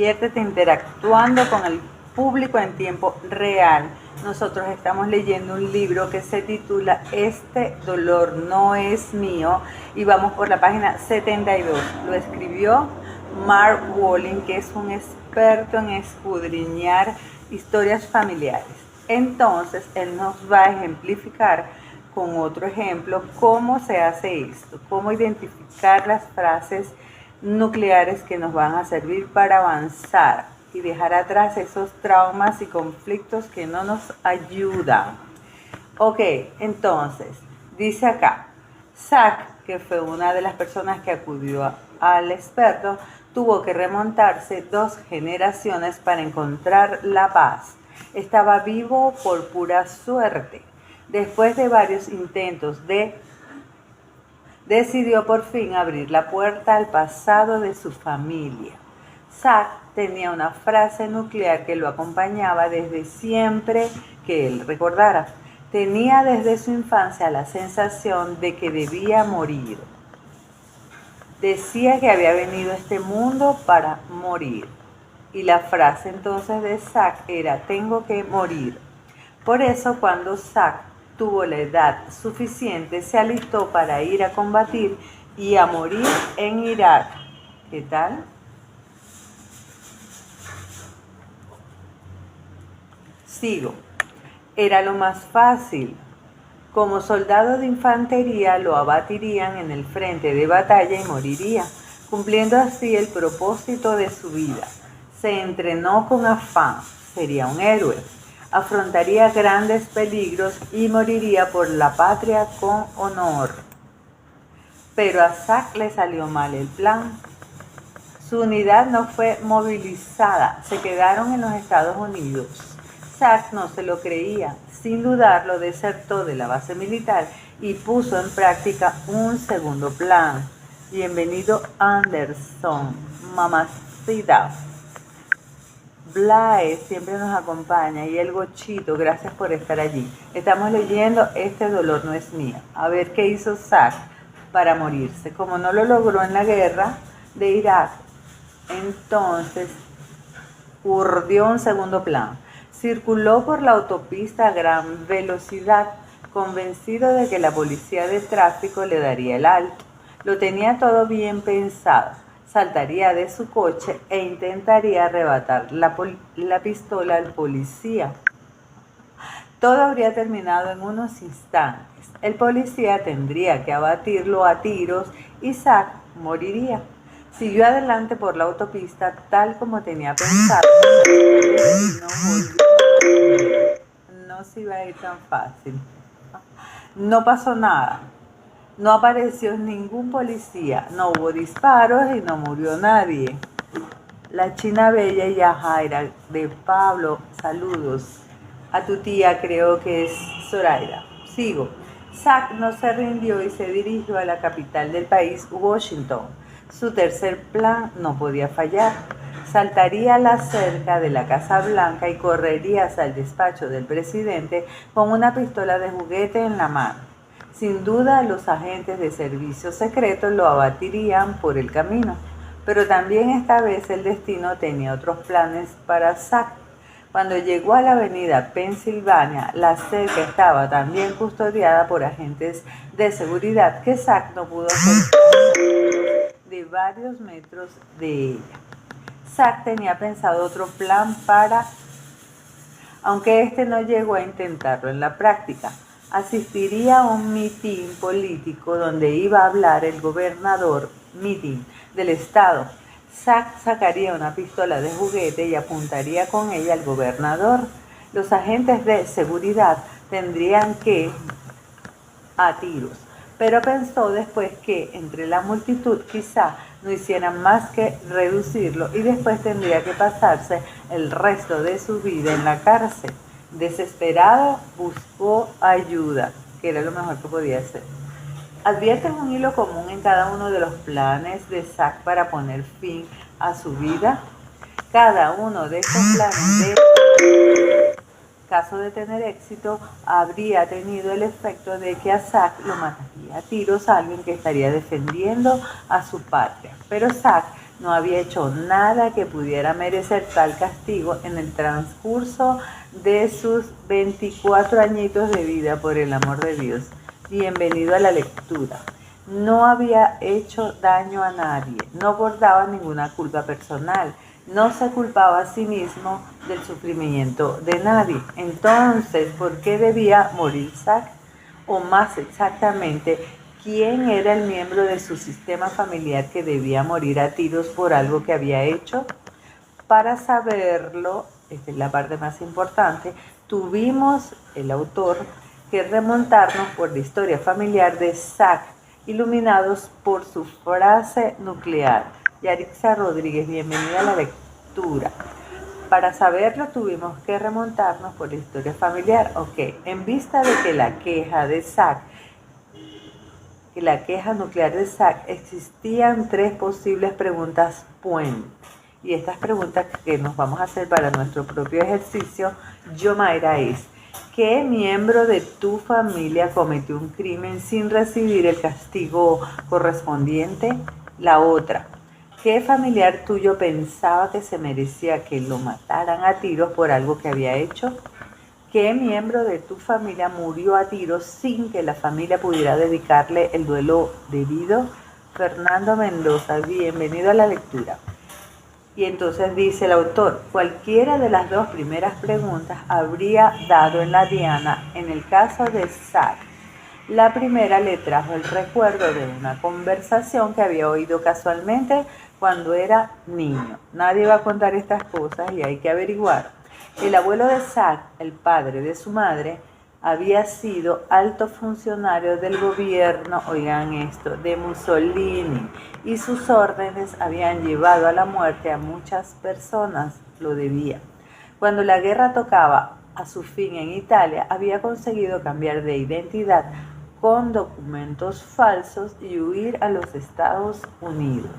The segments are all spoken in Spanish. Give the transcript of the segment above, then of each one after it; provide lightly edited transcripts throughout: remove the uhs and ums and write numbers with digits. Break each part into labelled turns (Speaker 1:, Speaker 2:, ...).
Speaker 1: Diviértete interactuando con el público en tiempo real. Nosotros estamos leyendo un libro que se titula Este dolor no es mío y vamos por la página 72. Lo escribió Mark Walling, que es un experto en escudriñar historias familiares. Entonces, él nos va a ejemplificar con otro ejemplo cómo se hace esto, cómo identificar las frases nucleares que nos van a servir para avanzar y dejar atrás esos traumas y conflictos que no nos ayudan. Ok, entonces, dice acá, Zack, que fue una de las personas que acudió al experto, tuvo que remontarse 2 generaciones para encontrar la paz. Estaba vivo por pura suerte. Después de varios intentos decidió por fin abrir la puerta al pasado de su familia. Zack tenía una frase nuclear que lo acompañaba desde siempre que él recordara. Tenía desde su infancia la sensación de que debía morir. Decía que había venido a este mundo para morir. Y la frase entonces de Zack era: tengo que morir. Por eso, cuando Zack tuvo la edad suficiente, se alistó para ir a combatir y a morir en Irak. ¿Qué tal? Sigo. Era lo más fácil. Como soldado de infantería lo abatirían en el frente de batalla y moriría, cumpliendo así el propósito de su vida. Se entrenó con afán, sería un héroe. Afrontaría grandes peligros y moriría por la patria con honor. Pero a Zack le salió mal el plan. Su unidad no fue movilizada, se quedaron en los Estados Unidos. Zack no se lo creía, sin dudarlo desertó de la base militar y puso en práctica un segundo plan. Bienvenido Anderson, mamacita. Blae siempre nos acompaña y el Gochito, gracias por estar allí. Estamos leyendo Este dolor no es mío. A ver qué hizo Zack para morirse. Como no lo logró en la guerra de Irak, entonces urdió un segundo plan. Circuló por la autopista a gran velocidad, convencido de que la policía de tráfico le daría el alto. Lo tenía todo bien pensado. Saltaría de su coche e intentaría arrebatar la pistola al policía. Todo habría terminado en unos instantes. El policía tendría que abatirlo a tiros y Zack moriría. Siguió adelante por la autopista tal como tenía pensado. No se iba a ir tan fácil. No pasó nada. No apareció ningún policía, no hubo disparos y no murió nadie. La China Bella y Yajaira de Pablo, saludos. A tu tía, creo que es Zoraida. Sigo. Zack no se rindió y se dirigió a la capital del país, Washington. Su tercer plan no podía fallar. Saltaría la cerca de la Casa Blanca y correría hacia el despacho del presidente con una pistola de juguete en la mano. Sin duda, los agentes de servicio secreto lo abatirían por el camino, pero también esta vez el destino tenía otros planes para Zack. Cuando llegó a la avenida Pensilvania, la cerca estaba tan bien custodiada por agentes de seguridad que Zack no pudo hacer de varios metros de ella. Zack tenía pensado otro plan aunque este no llegó a intentarlo en la práctica. Asistiría a un mitin político donde iba a hablar el gobernador del estado. Zack sacaría una pistola de juguete y apuntaría con ella al gobernador. Los agentes de seguridad tendrían que a tiros, pero pensó después que entre la multitud quizá no hicieran más que reducirlo y después tendría que pasarse el resto de su vida en la cárcel. Desesperado, buscó ayuda, que era lo mejor que podía hacer. ¿Advierten un hilo común en cada uno de los planes de Zack para poner fin a su vida? Cada uno de estos planes, caso de tener éxito, habría tenido el efecto de que a Zack lo mataría a tiros a alguien que estaría defendiendo a su patria. Pero Zack no había hecho nada que pudiera merecer tal castigo en el transcurso de sus 24 añitos de vida, por el amor de Dios. Bienvenido a la lectura. No había hecho daño a nadie, no guardaba ninguna culpa personal, no se culpaba a sí mismo del sufrimiento de nadie. Entonces, ¿por qué debía morir Zack? O más exactamente, ¿quién era el miembro de su sistema familiar que debía morir a tiros por algo que había hecho? Para saberlo, esta es la parte más importante, tuvimos, el autor, que remontarnos por la historia familiar de Zack, iluminados por su frase nuclear. Yarixa Rodríguez, bienvenida a la lectura. Para saberlo tuvimos que remontarnos por la historia familiar. Ok, en vista de que la queja nuclear de Zack, existían tres posibles preguntas puente. Y estas preguntas que nos vamos a hacer para nuestro propio ejercicio, Yomaira, es: ¿qué miembro de tu familia cometió un crimen sin recibir el castigo correspondiente? La otra: ¿qué familiar tuyo pensaba que se merecía que lo mataran a tiros por algo que había hecho? ¿Qué miembro de tu familia murió a tiros sin que la familia pudiera dedicarle el duelo debido? Fernando Mendoza, bienvenido a la lectura. Y entonces dice el autor: cualquiera de las dos primeras preguntas habría dado en la diana en el caso de Zack. La primera le trajo el recuerdo de una conversación que había oído casualmente cuando era niño. Nadie va a contar estas cosas y hay que averiguar. El abuelo de Zack, el padre de su madre, había sido alto funcionario del gobierno, oigan esto, de Mussolini, y sus órdenes habían llevado a la muerte a muchas personas, lo debía. Cuando la guerra tocaba a su fin en Italia, había conseguido cambiar de identidad con documentos falsos y huir a los Estados Unidos.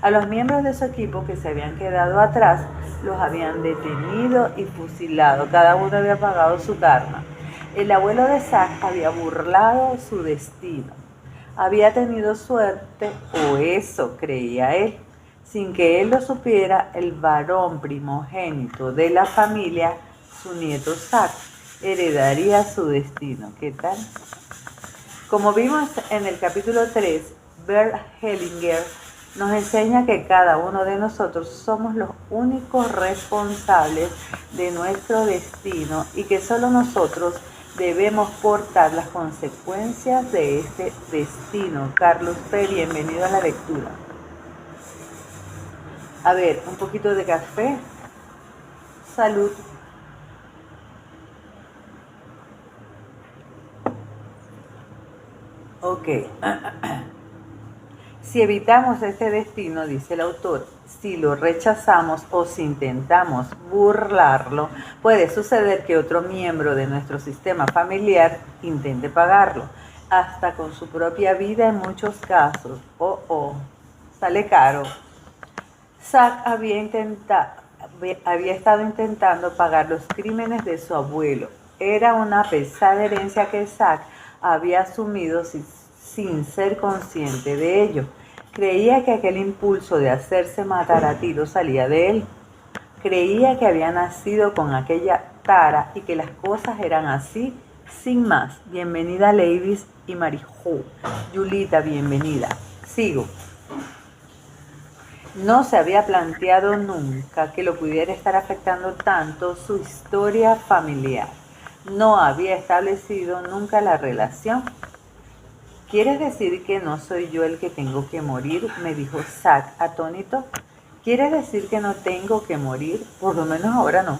Speaker 1: A los miembros de su equipo que se habían quedado atrás los habían detenido y fusilado. Cada uno había pagado su karma. El abuelo de Zack había burlado su destino. Había tenido suerte, o eso creía él. Sin que él lo supiera, el varón primogénito de la familia, su nieto Zack, heredaría su destino. ¿Qué tal? Como vimos en el capítulo 3, Bert Hellinger nos enseña que cada uno de nosotros somos los únicos responsables de nuestro destino y que solo nosotros debemos portar las consecuencias de este destino. Carlos P., bienvenido a la lectura. A ver, un poquito de café. Salud. Ok. Si evitamos este destino, dice el autor, si lo rechazamos o si intentamos burlarlo, puede suceder que otro miembro de nuestro sistema familiar intente pagarlo, hasta con su propia vida en muchos casos. Sale caro. Zack había estado intentando pagar los crímenes de su abuelo. Era una pesada herencia que Zack había asumido sin ser consciente de ello. Creía que aquel impulso de hacerse matar a tiros salía de él. Creía que había nacido con aquella tara y que las cosas eran así, sin más. Bienvenida Ladies y Marijo. Yulita, bienvenida. Sigo. No se había planteado nunca que lo pudiera estar afectando tanto su historia familiar. No había establecido nunca la relación. ¿Quieres decir que no soy yo el que tengo que morir?, me dijo Zack atónito. ¿Quieres decir que no tengo que morir? Por lo menos ahora no.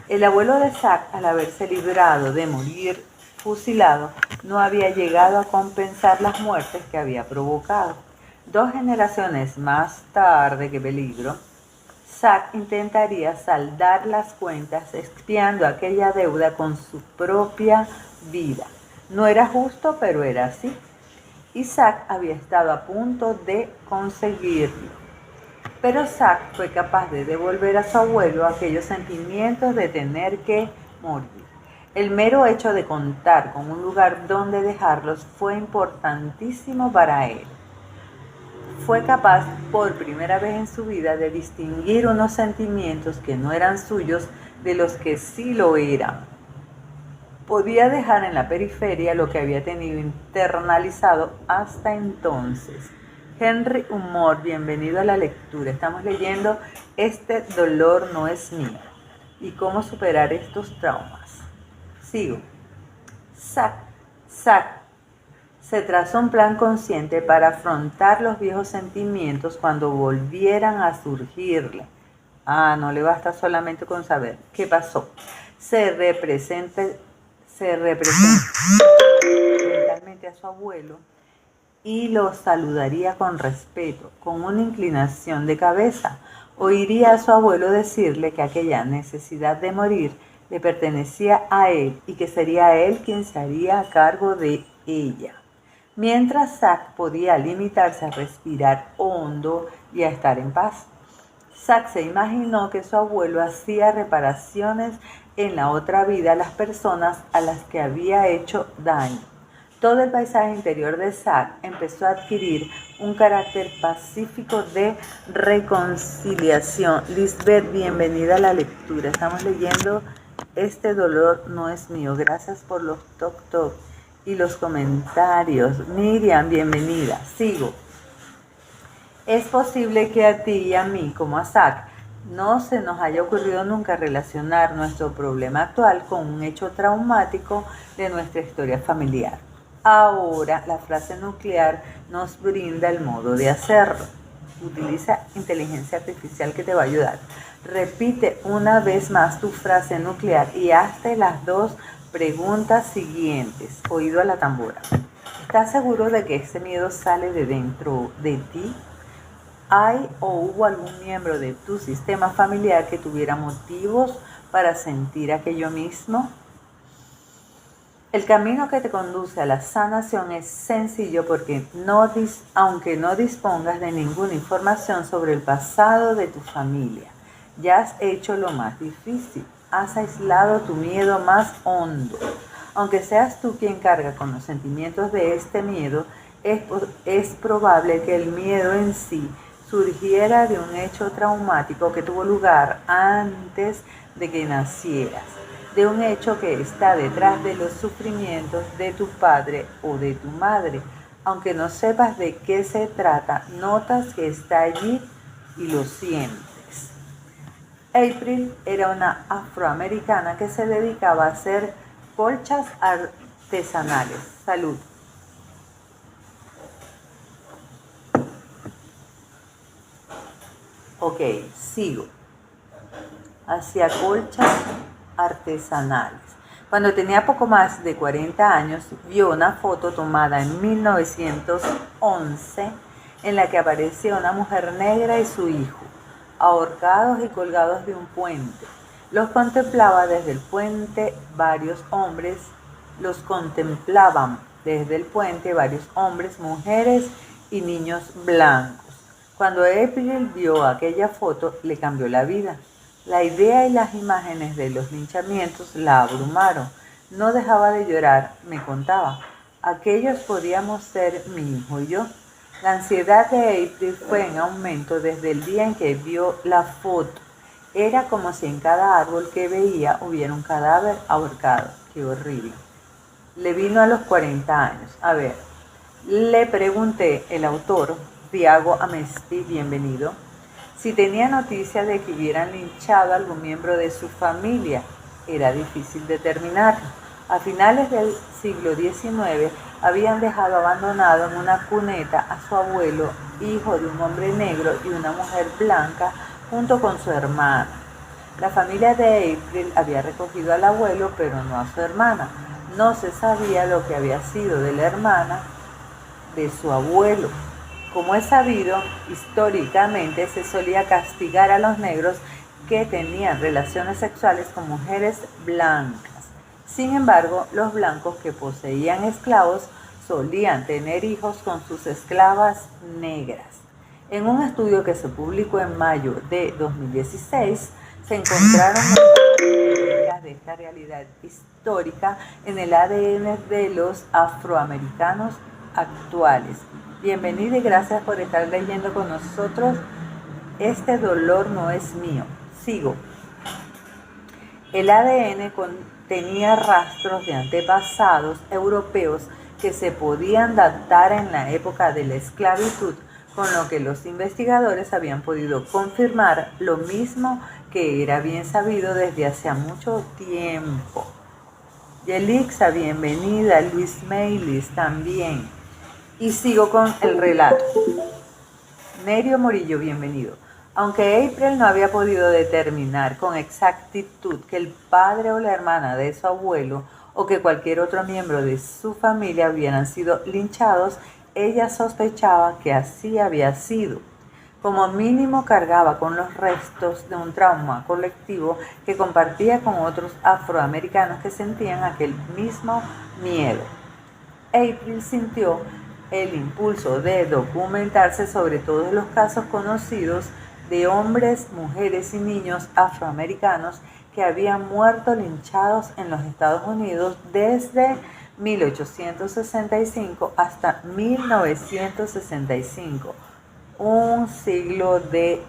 Speaker 1: El abuelo de Zack, al haberse librado de morir fusilado, no había llegado a compensar las muertes que había provocado. 2 generaciones más tarde, qué peligro, Zack intentaría saldar las cuentas expiando aquella deuda con su propia vida. No era justo, pero era así. Y Zack había estado a punto de conseguirlo. Pero Zack fue capaz de devolver a su abuelo aquellos sentimientos de tener que morir. El mero hecho de contar con un lugar donde dejarlos fue importantísimo para él. fue capaz por primera vez en su vida de distinguir unos sentimientos que no eran suyos de los que sí lo eran. Podía dejar en la periferia lo que había tenido internalizado hasta entonces. Henry Humor, bienvenido a la lectura. Estamos leyendo Este dolor no es mío y cómo superar estos traumas. Sigo. Zack se trazó un plan consciente para afrontar los viejos sentimientos cuando volvieran a surgirle. No le basta solamente con saber qué pasó. Se representa mentalmente a su abuelo y lo saludaría con respeto, con una inclinación de cabeza. Oiría a su abuelo decirle que aquella necesidad de morir le pertenecía a él y que sería él quien se haría a cargo de ella. Mientras Zack podía limitarse a respirar hondo y a estar en paz. Zack se imaginó que su abuelo hacía reparaciones en la otra vida a las personas a las que había hecho daño. Todo el paisaje interior de Zack empezó a adquirir un carácter pacífico de reconciliación. Lisbeth, bienvenida a la lectura. Estamos leyendo Este dolor no es mío. Gracias por los toc y los comentarios. Miriam, bienvenida. Sigo. Es posible que a ti y a mí, como a Zack, no se nos haya ocurrido nunca relacionar nuestro problema actual con un hecho traumático de nuestra historia familiar. Ahora, la frase nuclear nos brinda el modo de hacerlo. Utiliza inteligencia artificial que te va a ayudar. Repite una vez más tu frase nuclear y hazte las dos preguntas siguientes. Oído a la tambora. ¿Estás seguro de que ese miedo sale de dentro de ti? ¿Hay o hubo algún miembro de tu sistema familiar que tuviera motivos para sentir aquello mismo? El camino que te conduce a la sanación es sencillo porque aunque no dispongas de ninguna información sobre el pasado de tu familia, ya has hecho lo más difícil, has aislado tu miedo más hondo. Aunque seas tú quien carga con los sentimientos de este miedo, es probable que el miedo en sí surgiera de un hecho traumático que tuvo lugar antes de que nacieras, de un hecho que está detrás de los sufrimientos de tu padre o de tu madre. Aunque no sepas de qué se trata, notas que está allí y lo sientes. April era una afroamericana que se dedicaba a hacer colchas artesanales. Salud. Ok, sigo. Hacía colchas artesanales. Cuando tenía poco más de 40 años, vio una foto tomada en 1911 en la que aparecía una mujer negra y su hijo, ahorcados y colgados de un puente. Los contemplaba desde el puente varios hombres, mujeres y niños blancos. Cuando April vio aquella foto, le cambió la vida. La idea y las imágenes de los linchamientos la abrumaron. No dejaba de llorar, me contaba. Aquellos podíamos ser mi hijo y yo. La ansiedad de April fue en aumento desde el día en que vio la foto. Era como si en cada árbol que veía hubiera un cadáver ahorcado. ¡Qué horrible! Le vino a los 40 años. A ver, le pregunté, el autor, Thiago Amesti, bienvenido, si tenía noticia de que hubieran linchado a algún miembro de su familia. Era difícil determinarlo. A finales del siglo XIX habían dejado abandonado en una cuneta a su abuelo, hijo de un hombre negro y una mujer blanca, junto con su hermana. La familia de April había recogido al abuelo, pero no a su hermana. No se sabía lo que había sido de la hermana de su abuelo. Como es sabido, históricamente se solía castigar a los negros que tenían relaciones sexuales con mujeres blancas. Sin embargo, los blancos que poseían esclavos solían tener hijos con sus esclavas negras. En un estudio que se publicó en mayo de 2016, se encontraron muestras de esta realidad histórica en el ADN de los afroamericanos actuales. Bienvenida y gracias por estar leyendo con nosotros. Este dolor no es mío. Sigo. El ADN contenía rastros de antepasados europeos que se podían datar en la época de la esclavitud, con lo que los investigadores habían podido confirmar lo mismo que era bien sabido desde hacía mucho tiempo. Yelixa, bienvenida. Luis Meilis también. Y sigo con el relato. Nerio Morillo, bienvenido. Aunque April no había podido determinar con exactitud que el padre o la hermana de su abuelo o que cualquier otro miembro de su familia hubieran sido linchados, ella sospechaba que así había sido. Como mínimo cargaba con los restos de un trauma colectivo que compartía con otros afroamericanos que sentían aquel mismo miedo. April sintió el impulso de documentarse sobre todos los casos conocidos de hombres, mujeres y niños afroamericanos que habían muerto linchados en los Estados Unidos desde 1865 hasta 1965, un siglo de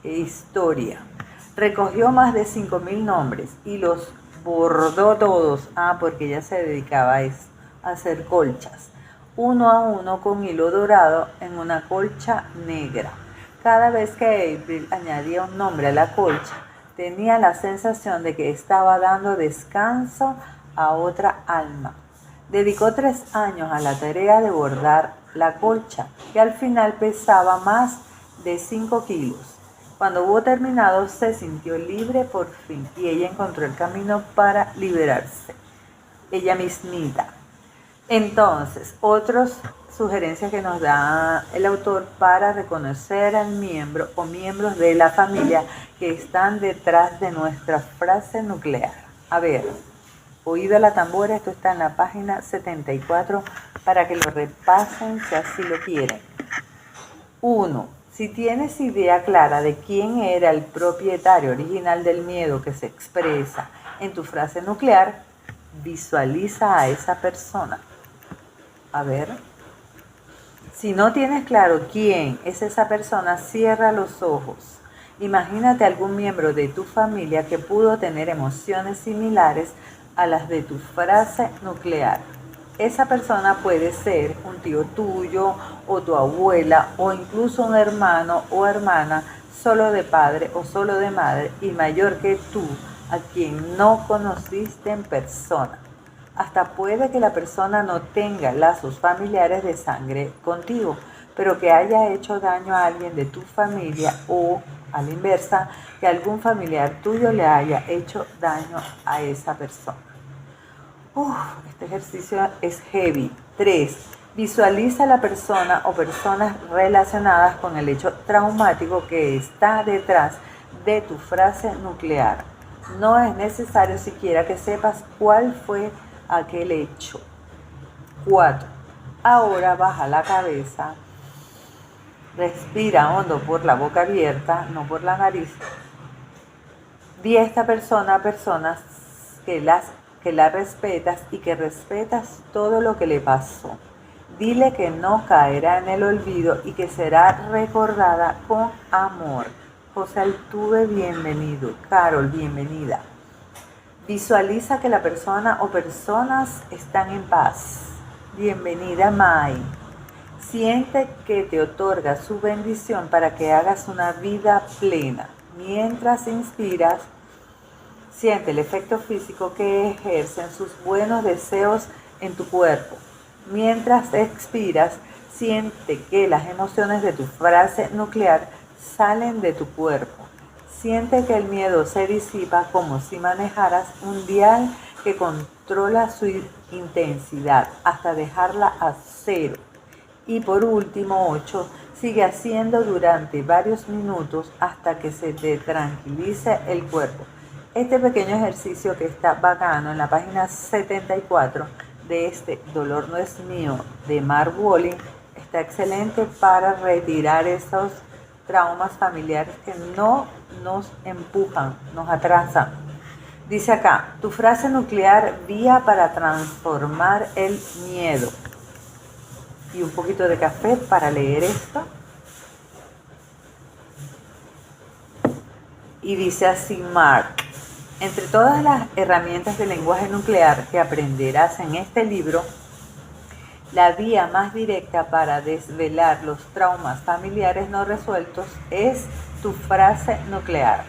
Speaker 1: historia. Recogió más de 5.000 nombres y los bordó todos, porque ella se dedicaba a hacer colchas, uno a uno con hilo dorado en una colcha negra. Cada vez que April añadía un nombre a la colcha, tenía la sensación de que estaba dando descanso a otra alma. Dedicó 3 años a la tarea de bordar la colcha, que al final pesaba más de 5 kilos. Cuando hubo terminado, se sintió libre por fin y ella encontró el camino para liberarse, ella mismita. Entonces, otras sugerencias que nos da el autor para reconocer al miembro o miembros de la familia que están detrás de nuestra frase nuclear. A ver, oído a la tambora, esto está en la página 74 para que lo repasen si así lo quieren. 1. Si tienes idea clara de quién era el propietario original del miedo que se expresa en tu frase nuclear, visualiza a esa persona. A ver, si no tienes claro quién es esa persona, cierra los ojos. Imagínate algún miembro de tu familia que pudo tener emociones similares a las de tu frase nuclear. Esa persona puede ser un tío tuyo o tu abuela o incluso un hermano o hermana solo de padre o solo de madre y mayor que tú, a quien no conociste en persona. Hasta puede que la persona no tenga lazos familiares de sangre contigo, pero que haya hecho daño a alguien de tu familia o, a la inversa, que algún familiar tuyo le haya hecho daño a esa persona. Este ejercicio es heavy. 3. Visualiza a la persona o personas relacionadas con el hecho traumático que está detrás de tu frase nuclear. No es necesario siquiera que sepas cuál fue aquel hecho. 4. Ahora baja la cabeza, respira hondo por la boca abierta, no por la nariz. Di a esta persona a personas que la respetas y que respetas todo lo que le pasó. Dile que no caerá en el olvido y que será recordada con amor. José Altuve, bienvenido. Carol, bienvenida. Visualiza que la persona o personas están en paz. Bienvenida, Mai. Siente que te otorga su bendición para que hagas una vida plena. Mientras inspiras, siente el efecto físico que ejercen sus buenos deseos en tu cuerpo. Mientras expiras, siente que las emociones de tu frase nuclear salen de tu cuerpo. Siente que el miedo se disipa como si manejaras un dial que controla su intensidad hasta dejarla a 0. Y por último, 8. Sigue haciendo durante varios minutos hasta que se te tranquilice el cuerpo. Este pequeño ejercicio que está bacano en la página 74 de este Dolor no es mío de Mark Walling está excelente para retirar esos traumas familiares que no nos empujan, nos atrasan. Dice acá, tu frase nuclear vía para transformar el miedo. y un poquito de café para leer esto. Y dice así Mark: entre todas las herramientas de lenguaje nuclear que aprenderás en este libro, la vía más directa para desvelar los traumas familiares no resueltos es tu frase nuclear.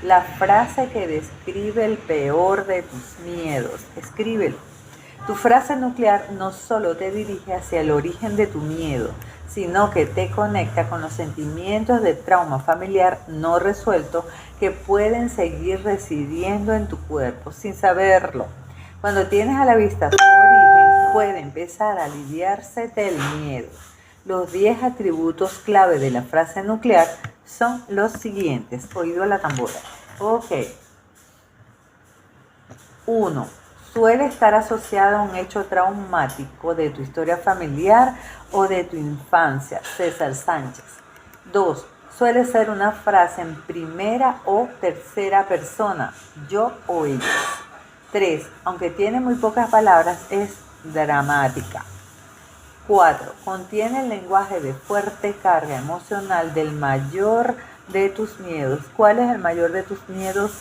Speaker 1: La frase que describe el peor de tus miedos. Escríbelo. Tu frase nuclear no solo te dirige hacia el origen de tu miedo, sino que te conecta con los sentimientos de trauma familiar no resuelto que pueden seguir residiendo en tu cuerpo sin saberlo. Cuando tienes a la vista su origen, puede empezar a aliviarse del miedo. Los 10 atributos clave de la frase nuclear son los siguientes. Oído a la tambora. Ok. 1. Suele estar asociado a un hecho traumático de tu historia familiar o de tu infancia. César Sánchez. 2. Suele ser una frase en primera o tercera persona, yo o ellos. 3. Aunque tiene muy pocas palabras, es dramática. 4. Contiene el lenguaje de fuerte carga emocional del mayor de tus miedos. ¿Cuál es el mayor de tus miedos?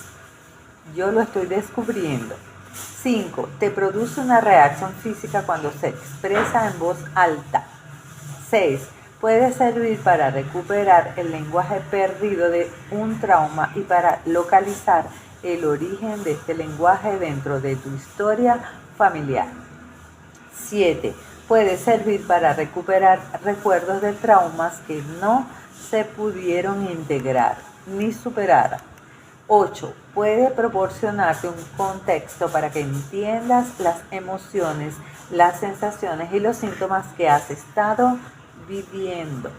Speaker 1: Yo lo estoy descubriendo. 5. Te produce una reacción física cuando se expresa en voz alta. 6. Puede servir para recuperar el lenguaje perdido de un trauma y para localizar el origen de este lenguaje dentro de tu historia familiar. 7. Puede servir para recuperar recuerdos de traumas que no se pudieron integrar ni superar. 8. Puede proporcionarte un contexto para que entiendas las emociones, las sensaciones y los síntomas que has estado viviendo.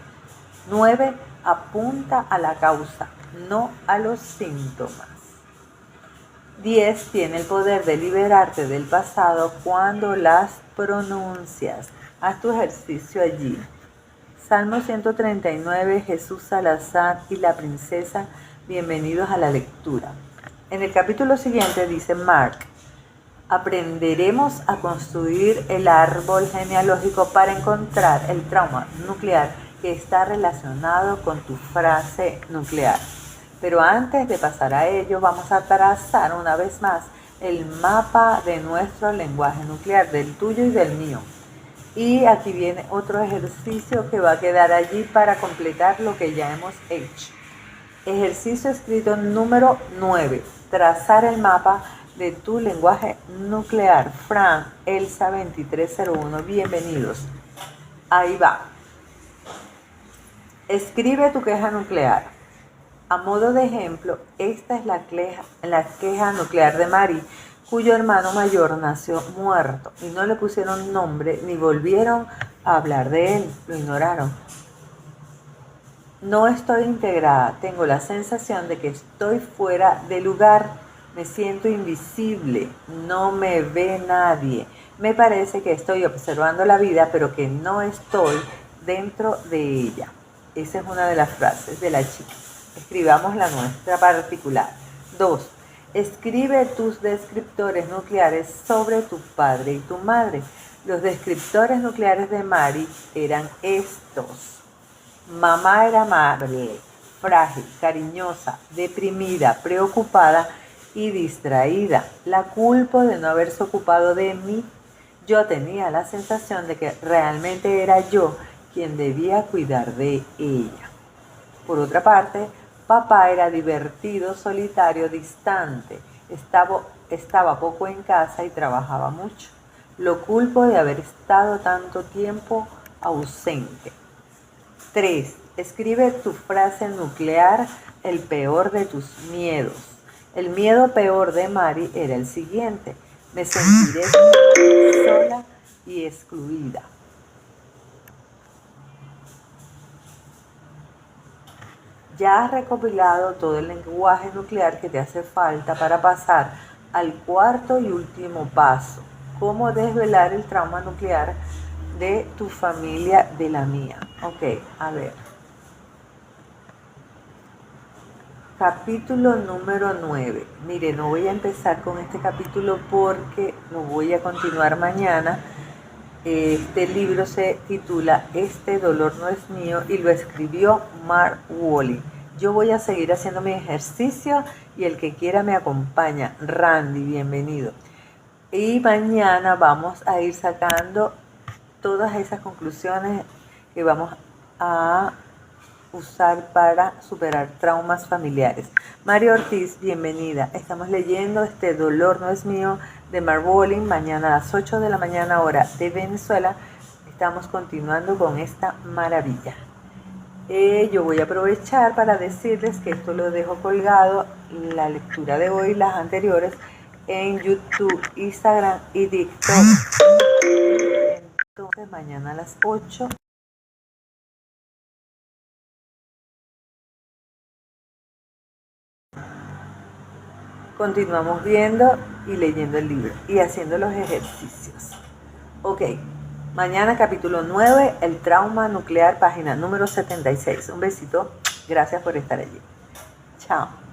Speaker 1: 9. Apunta a la causa, no a los síntomas. 10. Tiene el poder de liberarte del pasado cuando las pronuncias. Haz tu ejercicio allí. Salmo 139, Jesús Salazar y la princesa, bienvenidos a la lectura. En el capítulo siguiente dice Mark: aprenderemos a construir el árbol genealógico para encontrar el trauma nuclear que está relacionado con tu frase nuclear. Pero antes de pasar a ello, vamos a trazar una vez más el mapa de nuestro lenguaje nuclear, del tuyo y del mío. Y aquí viene otro ejercicio que va a quedar allí para completar lo que ya hemos hecho. Ejercicio escrito número 9. Trazar el mapa de tu lenguaje nuclear. Fran, Elsa 2301, bienvenidos. Ahí va. Escribe tu queja nuclear. A modo de ejemplo, esta es la queja nuclear de Mari, cuyo hermano mayor nació muerto y no le pusieron nombre ni volvieron a hablar de él, lo ignoraron. No estoy integrada, tengo la sensación de que estoy fuera de lugar, me siento invisible, no me ve nadie. Me parece que estoy observando la vida, pero que no estoy dentro de ella. Esa es una de las frases de la chica. Escribamos la nuestra particular. 2. Escribe tus descriptores nucleares sobre tu padre y tu madre. Los descriptores nucleares de Mari eran estos. Mamá era amable, frágil, cariñosa, deprimida, preocupada y distraída. La culpo de no haberse ocupado de mí. Yo tenía la sensación de que realmente era yo quien debía cuidar de ella. Por otra parte, papá era divertido, solitario, distante. Estaba poco en casa y trabajaba mucho. Lo culpo de haber estado tanto tiempo ausente. 3. Escribe tu frase nuclear, el peor de tus miedos. El miedo peor de Mari era el siguiente: me sentiré sola y excluida. Ya has recopilado todo el lenguaje nuclear que te hace falta para pasar al cuarto y último paso: cómo desvelar el trauma nuclear de tu familia de la mía. Ok, a ver. Capítulo número 9. Mire, no voy a empezar con este capítulo porque lo voy a continuar mañana. Este libro se titula Este dolor no es mío y lo escribió Mark Woolley. Yo voy a seguir haciendo mi ejercicio y el que quiera me acompaña. Randy, bienvenido. Y mañana vamos a ir sacando todas esas conclusiones que vamos a usar para superar traumas familiares. María Ortiz, bienvenida. Estamos leyendo Este dolor no es mío de Mark Woolley. Mañana a las 8 de la mañana hora de Venezuela estamos continuando con esta maravilla. Yo voy a aprovechar para decirles que esto lo dejo colgado, la lectura de hoy, las anteriores, en YouTube, Instagram y TikTok. Entonces mañana a las 8. Continuamos viendo y leyendo el libro y haciendo los ejercicios. Ok, mañana capítulo 9, el trauma nuclear, página número 76. Un besito, gracias por estar allí. Chao.